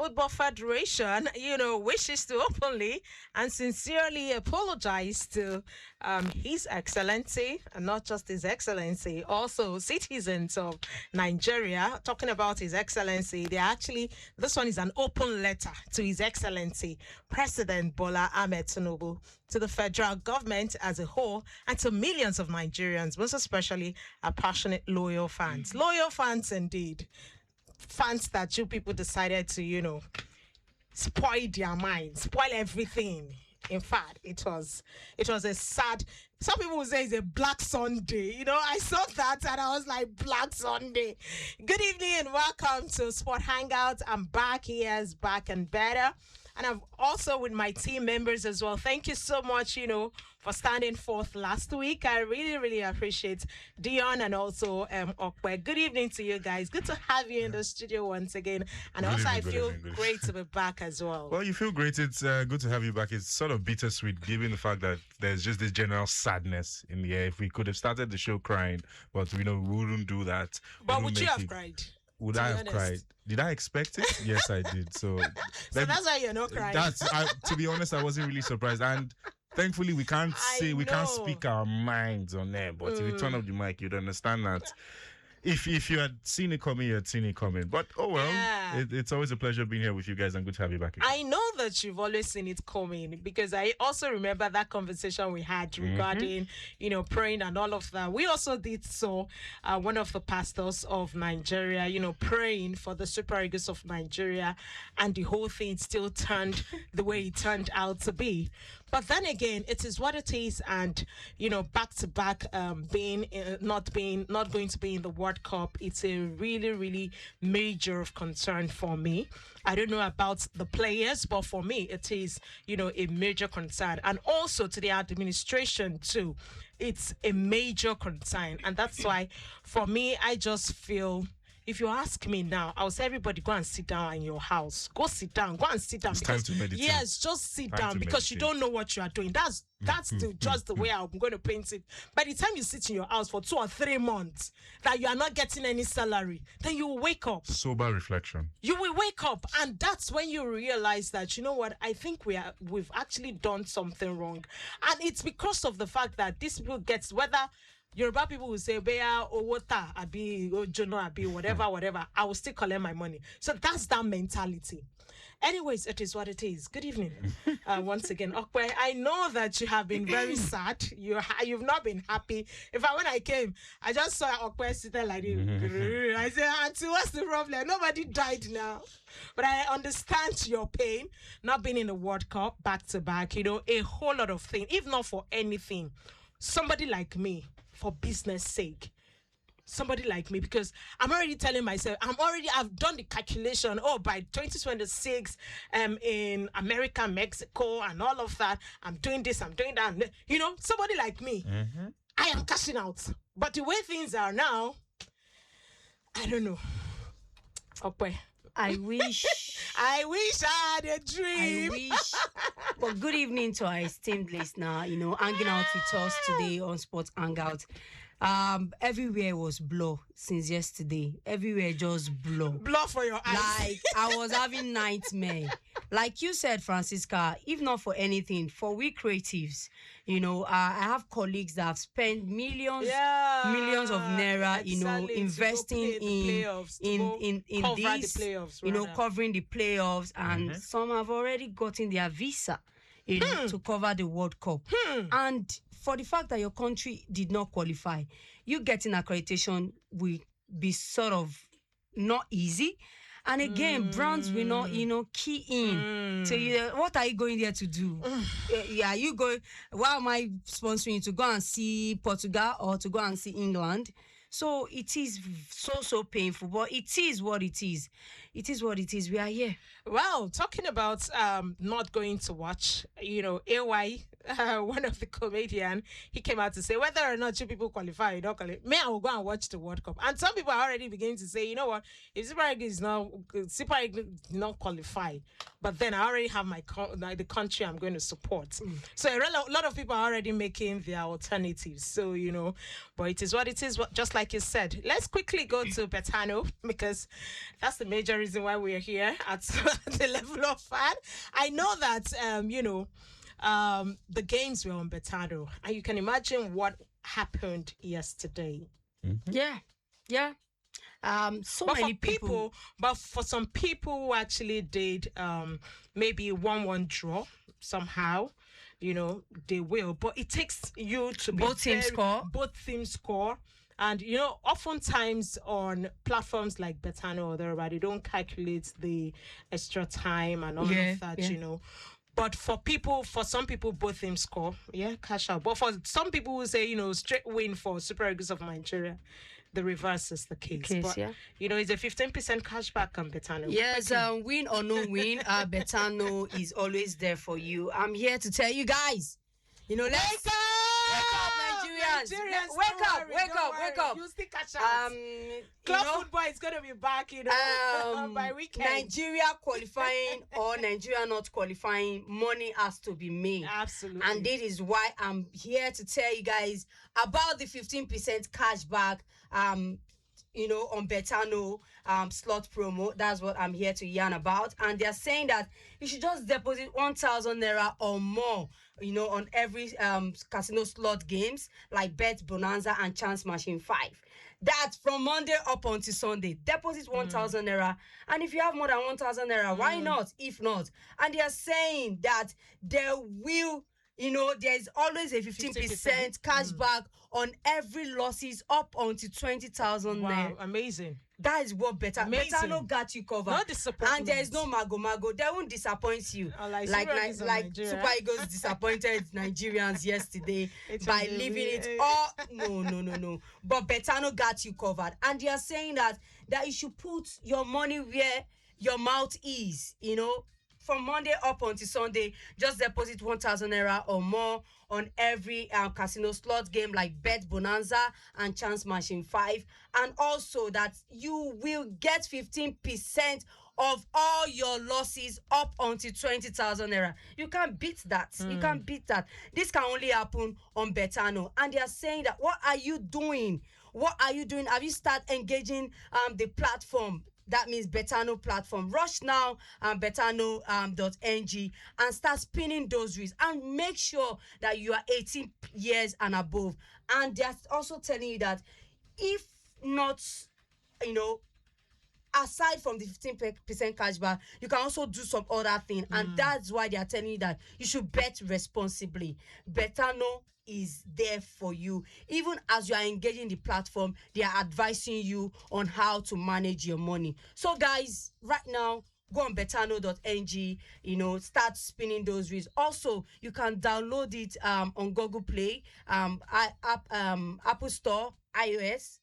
Football Federation, wishes to openly and sincerely apologize to His Excellency, and not just His Excellency, also citizens of Nigeria. Talking about His Excellency, this one is an open letter to His Excellency, President Bola Ahmed Tinubu, to the federal government as a whole, and to millions of Nigerians, most especially our passionate, loyal fans. Loyal fans indeed. Fans that you people decided to, spoil their minds, spoil everything. In fact, it was a sad. Some people would say it's a Black Sunday. I saw that and I was like, Black Sunday. Good evening and welcome to Sport Hangout. I'm back. Here's back and better. And I'm also with my team members as well. Thank you so much, for standing forth last week. I really, really appreciate Deon and also Ope. Good evening to you guys. Good to have you in the studio once again. And Good also, evening, I good feel evening, good great to be back as well. Well, you feel great. It's good to have you back. It's sort of bittersweet given the fact that there's just this general sadness in the air. If we could have started the show crying, but we wouldn't do that. But would you have cried? Would I have cried? Did I expect it? Yes, I did. So that's why you're not crying. To be honest, I wasn't really surprised. And thankfully, we can't can't speak our minds on air. But if you turn up the mic, you'd understand that. If you had seen it coming, you had seen it coming. But oh well, yeah. It's always a pleasure being here with you guys and good to have you back again. I know that you've always seen it coming because I also remember that conversation we had regarding, praying and all of that. We also did so. One of the pastors of Nigeria, praying for the Super Eagles of Nigeria, and the whole thing still turned the way it turned out to be. But then again, it is what it is, and back to back, not going to be in the World Cup. It's a really, really major of concern for me. I don't know about the players, but for me, it is a major concern, and also to the administration too. It's a major concern, and that's why, for me, I just feel. If you ask me now, I'll say everybody go and sit down in your house. Go sit down. Go and sit down. It's time to meditate. Yes, just sit down because you don't know what you are doing. That's just the way I'm going to paint it. By the time you sit in your house for 2 or 3 months, that you are not getting any salary, then you will wake up. Sober reflection. You will wake up, and that's when you realize that, you know what, I think we've actually done something wrong. And it's because of the fact that these people whether Yoruba people will say, Beya, Owota, Abi, Ojono, Abi, whatever. I will still collect my money. So that's that mentality. Anyways, it is what it is. Good evening. Once again, Okwe, I know that you have been very sad. You've not been happy. In fact, when I came, I just saw Okwe sitting like this. I said, Auntie, what's the problem? Nobody died now. But I understand your pain, not being in the World Cup back to back, a whole lot of things, if not for anything. Somebody like me, for business sake, somebody like me, because I'm already telling myself, I've done the calculation, by 2026, in America, Mexico, and all of that, I'm doing this, I'm doing that, somebody like me, I am cashing out. But the way things are now, I don't know. Okay. I wish I had a dream. But good evening to our esteemed listener, hanging out with us today on Sports Hangout. Everywhere was blur since yesterday. Everywhere just blur. Blur for your eyes. Like, I was having nightmare. Like you said, Francisca, if not for anything, for we creatives, I have colleagues that have spent millions of naira, investing in this, the playoffs, covering the playoffs, and some have already gotten their visa, to cover the World Cup. And for the fact that your country did not qualify, you getting accreditation will be sort of not easy. And again, brands will not, key in. So what are you going there to do? You go, why am I sponsoring you to go and see Portugal or to go and see England? So it is so painful, but it is what it is. It is what it is. We are here. Well, talking about not going to watch, AY one of the comedian, he came out to say whether or not you people qualify or don't qualify, me, I will go and watch the World Cup. And some people are already beginning to say, you know what, if Super Eagles did not qualify, but then I already have the country I'm going to support. So a lot of people are already making their alternatives. So, but it is what it is, just like you said. Let's quickly go to Betano, because that's the major reason why we're here at the level of fan. I know that, the games were on Betano, and you can imagine what happened yesterday. Yeah. But many people, but for some people who actually did maybe 1-1 draw somehow, they will. But it takes you to be both teams score. And, oftentimes on platforms like Betano or thereabout, they don't calculate the extra time and all of that, But for some people, both teams score. Yeah, cash out. But for some people who say, straight win for Super Eagles of Nigeria, the reverse is the case. But, it's a 15% cashback on Betano. Yes, win or no win, Betano is always there for you. I'm here to tell you guys, let's... Wake up, Nigerians! Wake up! You still catch out. Club football is going to be back, by weekend. Nigeria qualifying or Nigeria not qualifying, money has to be made. Absolutely. And this is why I'm here to tell you guys about the 15% cashback, on Betano slot promo. That's what I'm here to yarn about. And they're saying that you should just deposit 1,000 naira or more, on every casino slot games like Bet Bonanza and Chance Machine 5. That's from Monday up until Sunday. Deposit 1,000 naira. And if you have more than 1,000 naira, why not? If not. And they are saying that there will, there's always a 15% cashback on every losses up until 20,000 naira. Wow, amazing. That is what Betano got you covered. No disappointment. And there is no mago. They won't disappoint you. Like Super Eagles disappointed Nigerians yesterday by leaving it all. No. But Betano got you covered. And they are saying that you should put your money where your mouth is, From Monday up until Sunday, just deposit 1,000 naira or more on every casino slot game like Bet Bonanza and Chance Machine 5. And also that you will get 15% of all your losses up until 20,000 naira. You can't beat that. You can't beat that. This can only happen on Betano. And they are saying that, what are you doing? Have you started engaging the platform? That means Betano platform. Rush now betano.ng and start spinning those reels and make sure that you are 18 years and above. And they're also telling you that if not, aside from the 15% cashback, you can also do some other thing. And that's why they are telling you that you should bet responsibly. Betano is there for you. Even as you are engaging the platform, they are advising you on how to manage your money. So guys, right now, go on betano.ng, start spinning those reels. Also, you can download it on Google Play, Apple Store, iOS,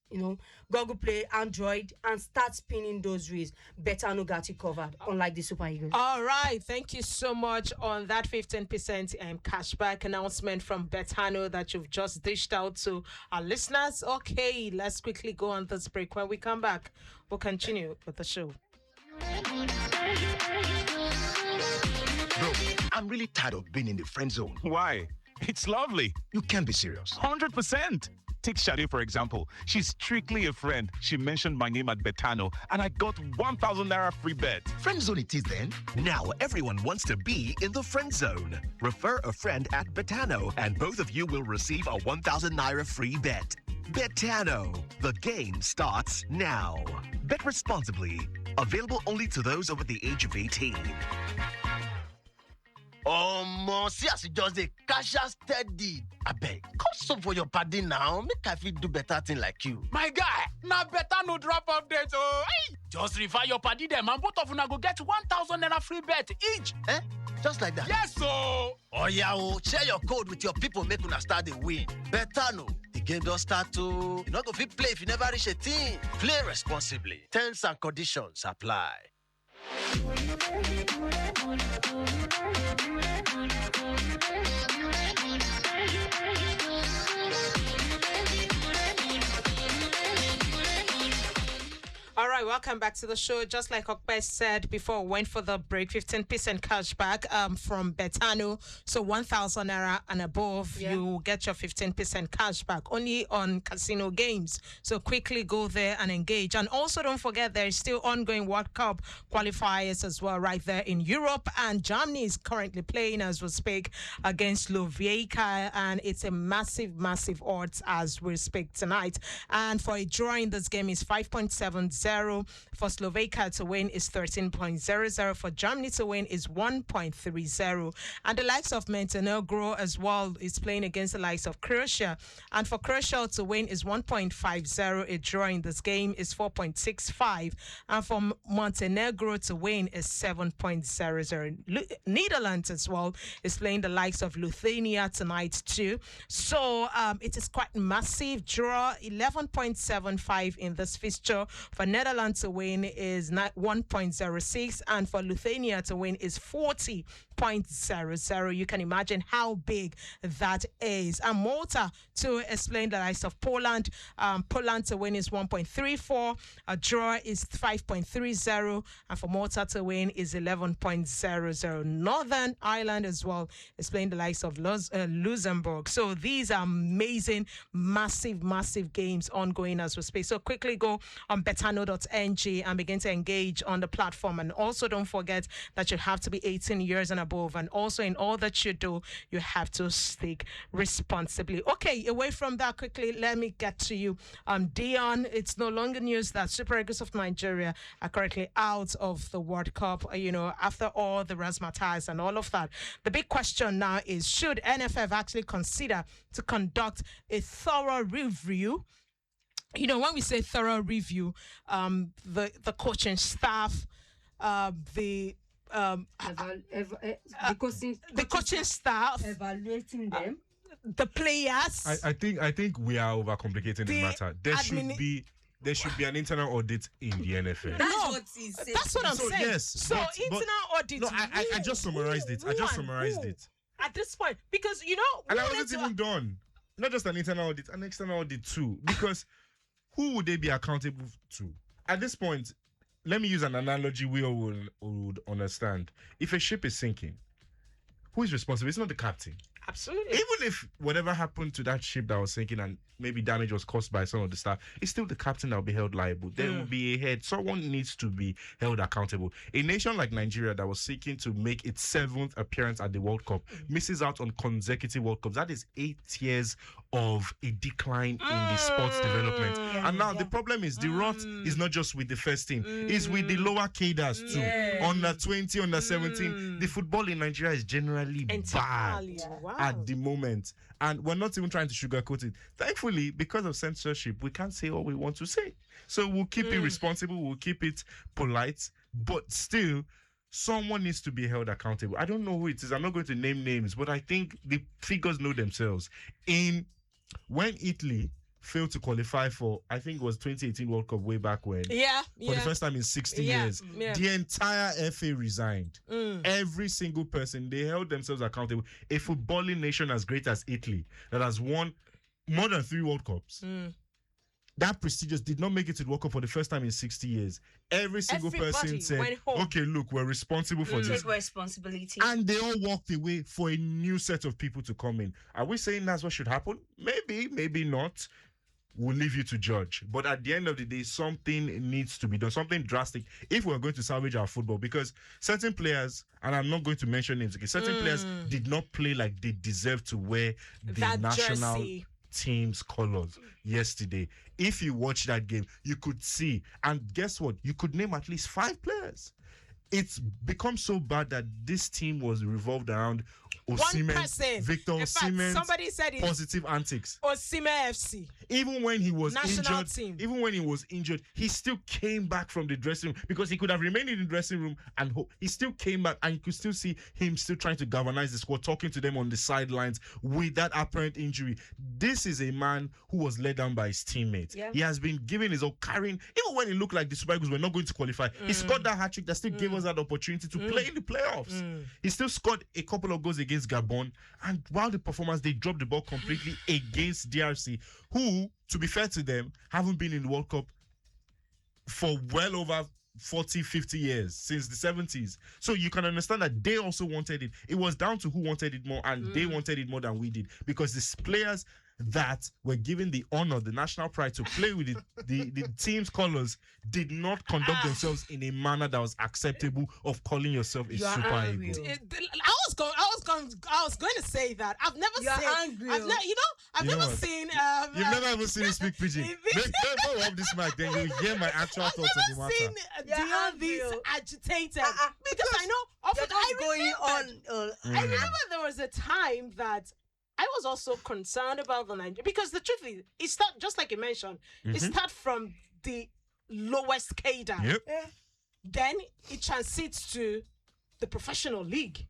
Google Play, Android, and start spinning those reels. Betano got you covered, unlike the Super Eagles. All right, thank you so much on that 15% cashback announcement from Betano that you've just dished out to our listeners. Okay, let's quickly go on this break. When we come back, we'll continue with the show. Bro, I'm really tired of being in the friend zone. Why? It's lovely. You can't be serious. 100%. Take Shade, for example. She's strictly a friend. She mentioned my name at Betano, and I got 1,000 naira free bet. Friend zone it is then. Now everyone wants to be in the friend zone. Refer a friend at Betano, and both of you will receive a 1,000 naira free bet. Betano. The game starts now. Bet responsibly. Available only to those over the age of 18. See as you just dey cash out steady. Abeg, come some for your party now. Make I fit do better thing like you. My guy, now better no drop update. Oh, hey. Just refer your party them and both of una go get 1,000 naira free bet each. Just like that? Yes, so. Share your code with your people. Make una start the win. Better no. The game don't start to. You not go fit play if you never reach 18. Play responsibly. Terms and conditions apply. welcome back to the show. Just like Ope said before we went for the break, 15% cashback from Betano. So 1,000 naira and above, you will get your 15% cashback only on casino games. So quickly go there and engage. And also don't forget there is still ongoing World Cup qualifiers as well right there in Europe. And Germany is currently playing as we speak against Slovakia, and it's a massive, massive odds as we speak tonight. And for a draw in this game is 5.70. For Slovakia to win is 13.00. For Germany to win is 1.30. And the likes of Montenegro as well is playing against the likes of Croatia. And for Croatia to win is 1.50. A draw in this game is 4.65. And for Montenegro to win is 7.00. Netherlands as well is playing the likes of Lithuania tonight too. So it is quite massive draw. 11.75 in this fixture. For Netherlands to win is 1.06, and for Lithuania to win is 40.00. You can imagine how big that is. And Malta to explain the likes of Poland. Poland to win is 1.34. A draw is 5.30, and for Malta to win is 11.00. Northern Ireland as well is playing the likes of Luxembourg. So these are amazing, massive, massive games ongoing as we speak. So quickly go on betano.ng and begin to engage on the platform. And also don't forget that you have to be 18 years and above. And also in all that you do, you have to stick responsibly. Okay, away from that, quickly, let me get to you. Deon, it's no longer news that Super Eagles of Nigeria are currently out of the World Cup, after all the razzmatazz and all of that. The big question now is, should NFF actually consider to conduct a thorough review? When we say thorough review, the coaching staff, the coaching staff, evaluating them, the players. I think we are overcomplicating the matter. There should be an internal audit in the NFL. That's what I'm saying. Yes, so internal audit. No, I just summarized it. At this point, because and I wasn't even done. Not just an internal audit, an external audit too. Because who would they be accountable to? At this point, let me use an analogy we all would understand. If a ship is sinking, who is responsible? It's not the captain. Absolutely. Even if whatever happened to that ship that was sinking and maybe damage was caused by some of the staff, it's still the captain that will be held liable. There will be a head. Someone needs to be held accountable. A nation like Nigeria that was seeking to make its 7th appearance at the World Cup misses out on consecutive World Cups. That is 8 years of a decline in the sports development. And now the problem is the rot is not just with the first team, it's with the lower cadres too. Under 20, under 17. The football in Nigeria is generally bad at the moment. And we're not even trying to sugarcoat it. Thankfully, because of censorship, we can't say all we want to say. So we'll keep it responsible, we'll keep it polite, but still, someone needs to be held accountable. I don't know who it is. I'm not going to name names, but I think the figures know themselves. When Italy failed to qualify for, I think it was 2018 World Cup way back when. For the first time in 60 years. The entire FA resigned. Every single person, they held themselves accountable. A footballing nation as great as Italy that has won more than 3 World Cups. That prestigious did not make it to the World Cup for the first time in 60 years. Every single person said, okay, look, we're responsible for this. Take responsibility. And they all walked away for a new set of people to come in. Are we saying that's what should happen? Maybe, maybe not. We'll leave you to judge. But at the end of the day, something needs to be done, something drastic, if we're going to salvage our football. Because certain players, and I'm not going to mention names, okay, certain players did not play like they deserve to wear the national team's colors yesterday. If you watch that game, you could see, and guess what? You could name at least 5 players. It's become so bad that this team was revolved around Osimhen, Victor Osimhen. Somebody said it. Positive antics. Osimhen FC. Even when he was National injured, team. he still came back from the dressing room, because he could have remained in the dressing room and he still came back, and you could still see him still trying to galvanize the squad, talking to them on the sidelines with that apparent injury. This is a man who was let down by his teammates. He has been giving his all, carrying, even when it looked like the Super Eagles were not going to qualify, he scored that hat-trick that still gave us that opportunity to play in the playoffs. He still scored a couple of goals against Gabon, and while the performance, they dropped the ball completely against DRC, who, to be fair to them, haven't been in the World Cup for well over 40, 50 years since the 70s. So you can understand that they also wanted it. It was down to who wanted it more, and they wanted it more than we did, because the players that were given the honor, the national pride to play with the team's colors did not conduct themselves in a manner that was acceptable of calling yourself a super ego. I was going to say that I've never seen. I've never seen. You've never even seen me speak pidgin. Go off this mic, then you hear my actual thoughts on the matter. I've never seen Deon this agitated because I know. I remember there was a time that I was also concerned about the Nigeria, because the truth is, it started, just like you mentioned, it started from the lowest cadre. Yep. Then it transits to the professional league.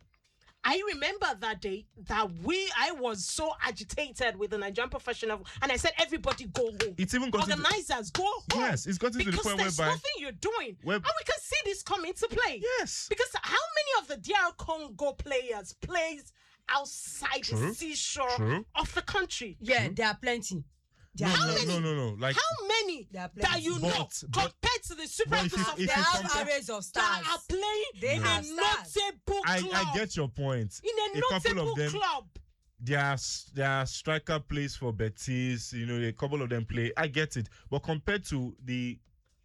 I remember that day that I was so agitated with the Nigerian professional, and I said, everybody go home. It's even got organizers go home. Yes, it's gotten to the point whereby there's nothing you're doing, and we can see this come into play. Yes, because how many of the DR Congo players plays outside the seashore of the country? Yeah, there are plenty. No. Like, how many that you know compared to the Super Eagles of they have arrays of stars that are playing in a notable club? I get your point. In a notable club. Their striker plays for Betis. A couple of them play. I get it, but compared to the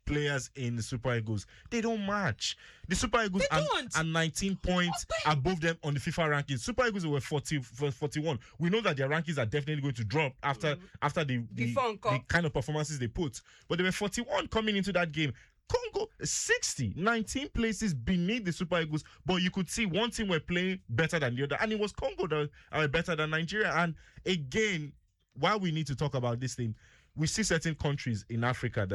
players in the Super Eagles, they don't match. The Super Eagles are 19 points above them on the FIFA rankings. Super Eagles were 41. We know that their rankings are definitely going to drop after the kind of performances they put. But they were 41 coming into that game. Congo 60, 19 places beneath the Super Eagles, but you could see one team were playing better than the other, and it was Congo that are better than Nigeria. And again, while we need to talk about this thing, we see certain countries in Africa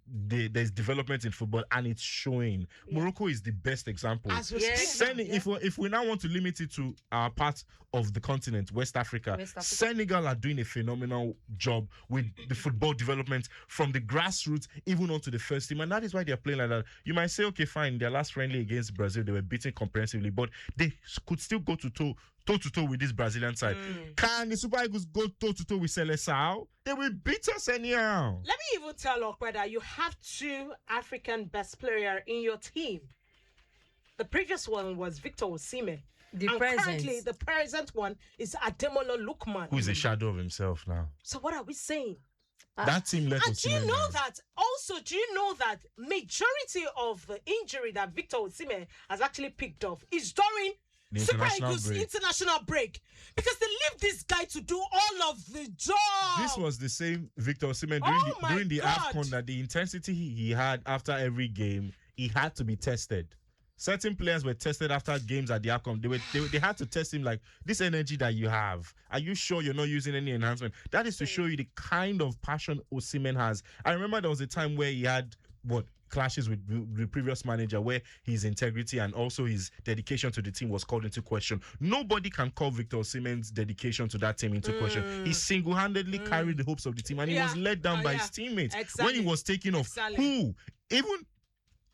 there's development in football, and it's showing. Morocco is the best example. If we now want to limit it to our part of the continent, West Africa, Senegal are doing a phenomenal job with the football development from the grassroots even onto the first team, and that is why they're playing like that. You might say, okay, fine, their last friendly against Brazil, they were beaten comprehensively, but they could still go toe-to-toe with this Brazilian side. Can the Super Eagles go toe-to-toe with Seleção? They will beat us anyhow. Let me even tell Ope that you have two African best players in your team. The previous one was Victor Osimhen. Currently, the present one is Ademola Lookman, who is a shadow of himself now. So what are we saying? That team let us. Do you know that majority of the injury that Victor Osimhen has actually picked up is during Super Eagles international break, because they leave this guy to do all of the job. This was the same Victor Osimhen during the AFCON, that the intensity he had after every game, he had to be tested. Certain players were tested after games at the AFCON. They had to test him, like, this energy that you have, are you sure you're not using any enhancement? That is to show you the kind of passion Osimhen has. I remember there was a time where he had clashes with the previous manager, where his integrity and also his dedication to the team was called into question. Nobody can call Victor Osimhen's dedication to that team into question. He single-handedly carried the hopes of the team, and he was let down by his teammates when he was taking off.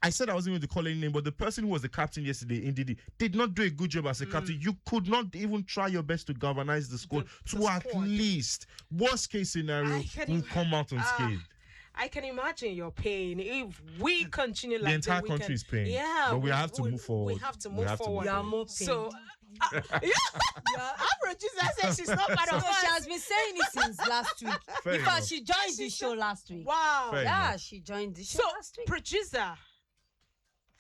I said I wasn't going to call any name, but the person who was the captain yesterday, Ndidi, did not do a good job as a captain. You could not even try your best to galvanize the squad at least. Worst case scenario, will come out unscathed. I can imagine your pain if we continue like the entire country is paying. Yeah, but we have to move forward. We have to move forward. You are more pain. So, our producer said she's not part of it. She has been saying it since last week. In fact, she joined the show last week. Wow. She joined the show last week. Producer,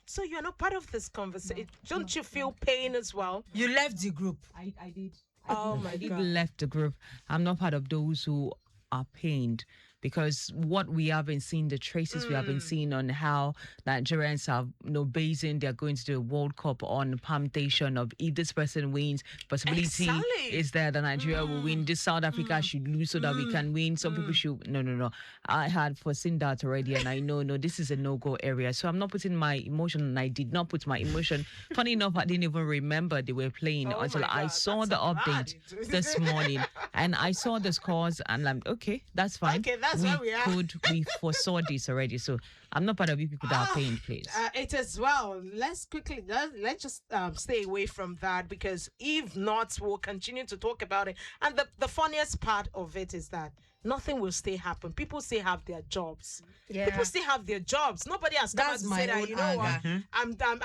so you're not part of this conversation. Don't you feel pain as well? You left the group. I did. I did left the group. I'm not part of those who are pained, because what we have been seeing, the traces we have been seeing on how Nigerians are basing they're going to the World Cup on permutation of, if this person wins, possibility is there that Nigeria will win. This South Africa should lose so that we can win. Some people should. No. I had foreseen that already, and I know, this is a no-go area. So I'm not putting my emotion, and I did not put my emotion. Funny enough, I didn't even remember they were playing until I saw the update this morning, and I saw the scores, and I'm okay, that's fine. Okay, that's where we are. We foresaw this already. So I'm not part of you people that are pained, please. It as well. Let's just stay away from that, because if not, we'll continue to talk about it. And the funniest part of it is that nothing will still happen. People still have their jobs. Yeah. People still have their jobs. Nobody has come out That's to my say that, own you know what, anger.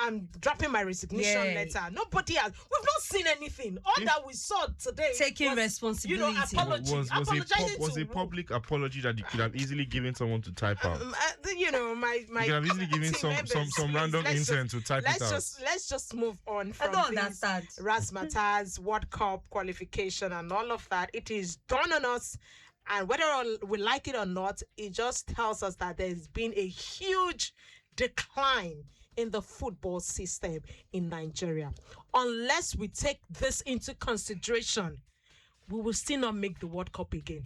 I'm dropping my resignation Yeah. letter. Nobody has. We've not seen anything. All that we saw today Taking was, responsibility. apology. Apologizing was to a public apology that you could have easily given someone to type out. my You could have easily given team some members, please, random let's intern to type it out. let's just move on I from don't these understand. razzmatazz, World Cup qualification and all of that. It is done on us, and whether we like it or not, it just tells us that there's been a huge decline in the football system in Nigeria. Unless we take this into consideration, we will still not make the World Cup again.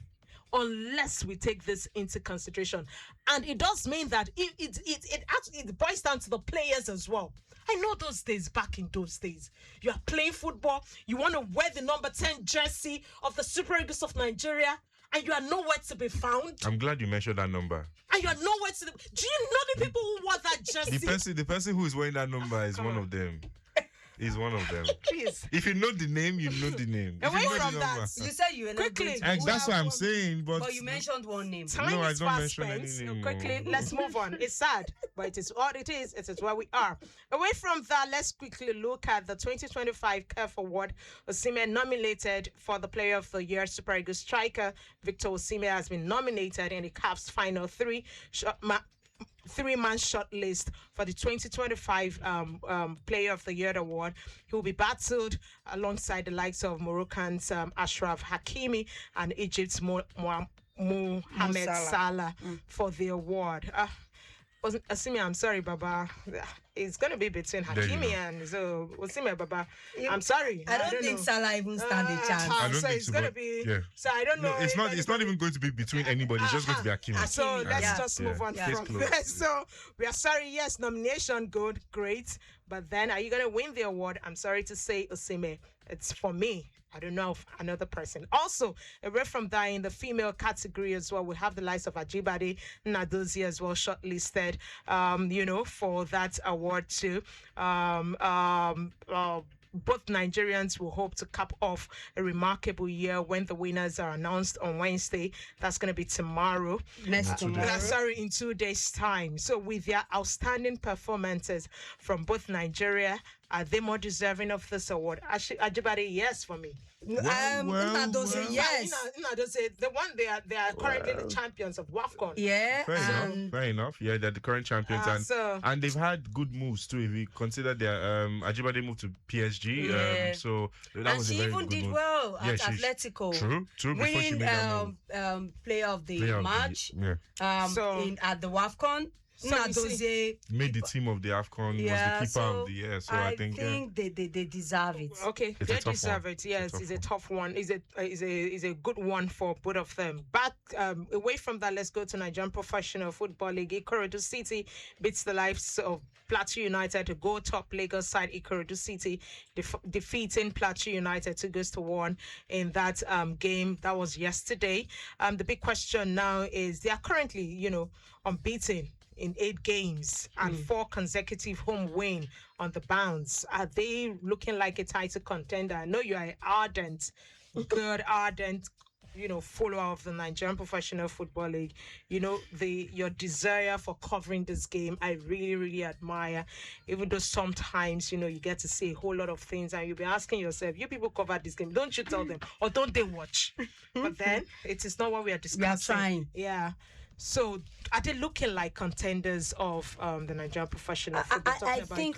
Unless we take this into consideration. And it does mean that it boils down to the players as well. I know those days, back in those days, you are playing football, you want to wear the number 10 jersey of the Super Eagles of Nigeria, and you are nowhere to be found. I'm glad you mentioned that number. And you are nowhere to. Do you know the people who wore that jersey? The person who is wearing that number is one of them. Is one of them. Please. If you know the name, you know the name. If Away you know from the that, number- You said you were not Quickly. going to. And that's what I'm saying. But you mentioned one name. Time No, I is don't fast mention any spent. name, Quickly, no. let's move on. It's sad, but it is what it is. It is where we are. Away from that, let's quickly look at the 2025 CAF Award. Osimhen nominated for the Player of the Year. Super Eagles striker Victor Osimhen has been nominated in the CAF's final three-man short list for the 2025 Player of the Year award. He will be battled alongside the likes of Moroccan's Ashraf Hakimi and Egypt's Mohamed Salah for the award. Osimhen, I'm sorry, Baba. It's going to be between Hakimi and Osimhen, Baba. I'm sorry. I don't think know. Salah even stand a chance. I don't so think it's so, going to but- be. yeah. So I don't know. no, it's not even going to be between anybody. It's just going to be Hakimi. So let's Yeah. just move on Case from closed. there. So we are sorry. Yes, nomination, good, great. But then, are you going to win the award? I'm sorry to say, Osimhen, it's for me. I don't know of another person. Also, away from that, in the female category as well, we have the likes of Ajibade Nadozie as well shortlisted, for that award too. Both Nigerians will hope to cap off a remarkable year when the winners are announced on Wednesday. That's going to be tomorrow. Next tomorrow. In 2 days' time. So with their outstanding performances from both Nigeria, are they more deserving of this award? Ajibade, yes for me. Nadozie, yes. The one they are currently the champions of WAFCON. Yeah. Fair enough. Yeah, they're the current champions, and they've had good moves too. If you consider their Ajibade moved to PSG, Yeah. so that And was she a very even good did move. well Yeah, at she's- Atletico. True. Before she Winning made that move. player of the Player of the- match yeah. at the WAFCON. So we Nadozie Made the team of the AFCON, was the keeper of the year. So I think they deserve it. Okay, It's a they tough deserve one. it. Yes, It's a it's a tough tough one. It's a good one for both of them. Back away from that, let's go to Nigerian Professional Football League. Ikorodu City beats the likes of Plateau United to go top Lagos side. Ikorodu City defeating Plateau United 2-1 in that game. That was yesterday. The big question now is they are currently, unbeaten in 8 games and 4 consecutive home win on the bounce. Are they looking like a title contender? I know you are ardent, follower of the Nigerian Professional Football League. Your desire for covering this game, I really, really admire. Even though sometimes, you get to see a whole lot of things and you'll be asking yourself, you people cover this game, don't you tell them or don't they watch? But then it is not what we are discussing. We are trying. Yeah. So are they looking like contenders of the Nigerian Professional Football?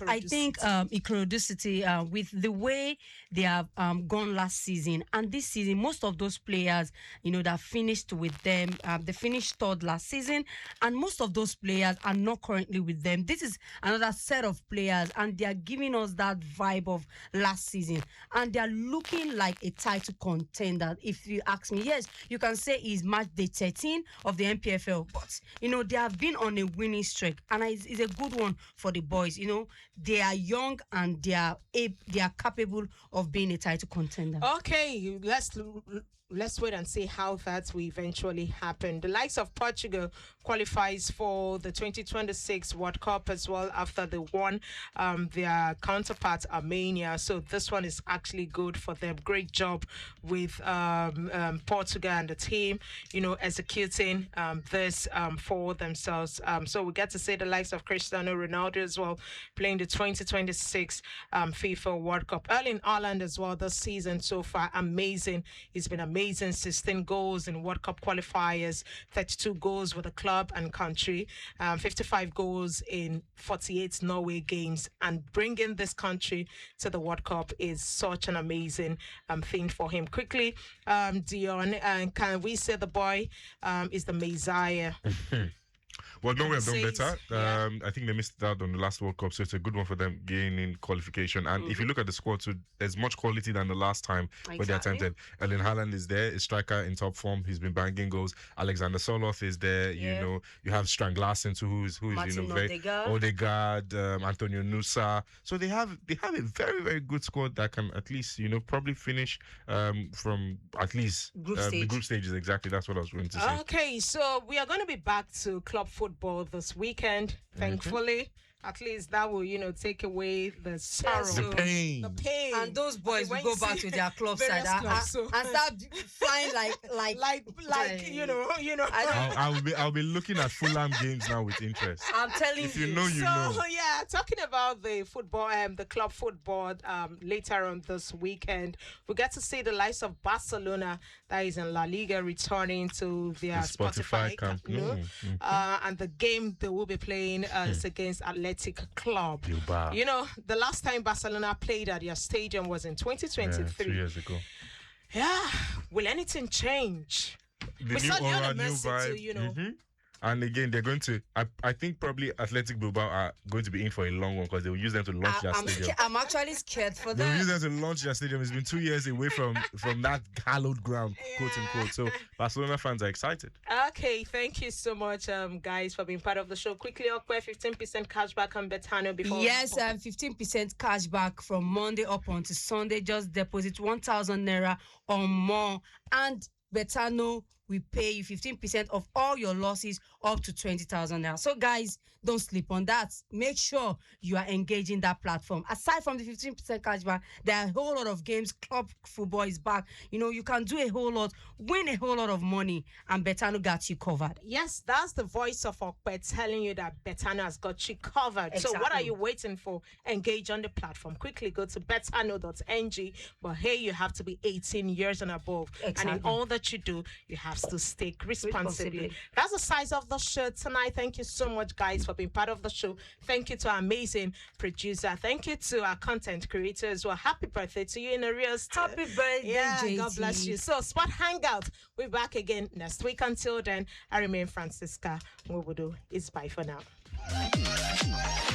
I think Ikorodu City, with the way they have gone last season and this season, most of those players, that finished with them, they finished third last season, and most of those players are not currently with them. This is another set of players, and they are giving us that vibe of last season, and they are looking like a title contender. If you ask me, yes, you can say it's match day 13 of the NPFL. But they have been on a winning streak, and it's a good one for the boys. They are young and they are capable of being a title contender. Okay, let's let's wait and see how that will eventually happen. The likes of Portugal qualifies for the 2026 World Cup as well after they won their counterpart Armenia. So this one is actually good for them. Great job with Portugal and the team, executing this for themselves. So we get to see the likes of Cristiano Ronaldo as well playing the 2026 FIFA World Cup. Erling Haaland as well this season so far. Amazing. He's been amazing. 16 goals in World Cup qualifiers, 32 goals with the club and country, 55 goals in 48 Norway games. And bringing this country to the World Cup is such an amazing thing for him. Quickly, Deon, can we say the boy is the Messiah? Well, Norway have done Says, better. yeah. I think they missed out on the last World Cup, so it's a good one for them gaining qualification. And if you look at the squad, so there's much quality than the last time when they attempted. Erling Haaland is there, a striker in top form. He's been banging goals. Alexander Soloth is there. Yeah. You have Strand Larsen too, who is Martin very Odegaard, Antonio Nusa. So they have a very, very good squad that can at least probably finish from at least the group stages. Exactly, that's what I was going to say. Okay, so we are going to be back to club football this weekend, thankfully. At least that will, take away the sorrow, The pain. the pain. And those boys will When go you back see to their club various side clubs, so- and start flying like I'll be looking at Fulham games now with interest. I'm telling If you know, you So know. yeah, talking about the football, the club football, later on this weekend, we get to see the likes of Barcelona, that is in La Liga, returning to their The Spotify Camp Nou. and the game they will be playing is against Athletic Club. Bilbao. The last time Barcelona played at their stadium was in 2023. 2 years ago. Yeah, will anything change? The We new saw Lionel aura, new Messi too, vibe. And again, they're going to. I think probably Athletic Bilbao are going to be in for a long one because they will use them to launch their stadium. I'm actually scared for They will use them. them to launch their stadium. It's been 2 years away from that hallowed ground, quote unquote. So Barcelona fans are excited. Okay, thank you so much, guys, for being part of the show. Quickly, Ope, 15% cashback on Betano before. Yes, 15% cash back from Monday up until Sunday. Just deposit 1,000 naira or more, and Betano will pay you 15% of all your losses up to 20,000 naira. So guys, don't sleep on that. Make sure you are engaging that platform. Aside from the 15% cashback, there are a whole lot of games. Club football is back. You can do a whole lot, win a whole lot of money, and Betano got you covered. Yes, that's the voice of Ope telling you that Betano has got you covered. So what are Exactly. you waiting for? Engage on the platform. Quickly go to betano.ng. But hey, you have to be 18 years and above. And in Exactly. all that you do, you have to stake responsibly. Responsibly. That's the size of the show tonight. Thank you so much, guys, for being part of the show. Thank you to our amazing producer. Thank you to our content creator as well. Happy birthday to you in arrears. Happy birthday, Yeah, JT. God bless you. So, Sport Hangout. We're back again next week. Until then, I remain Francisca Nwobodo. It's bye for now.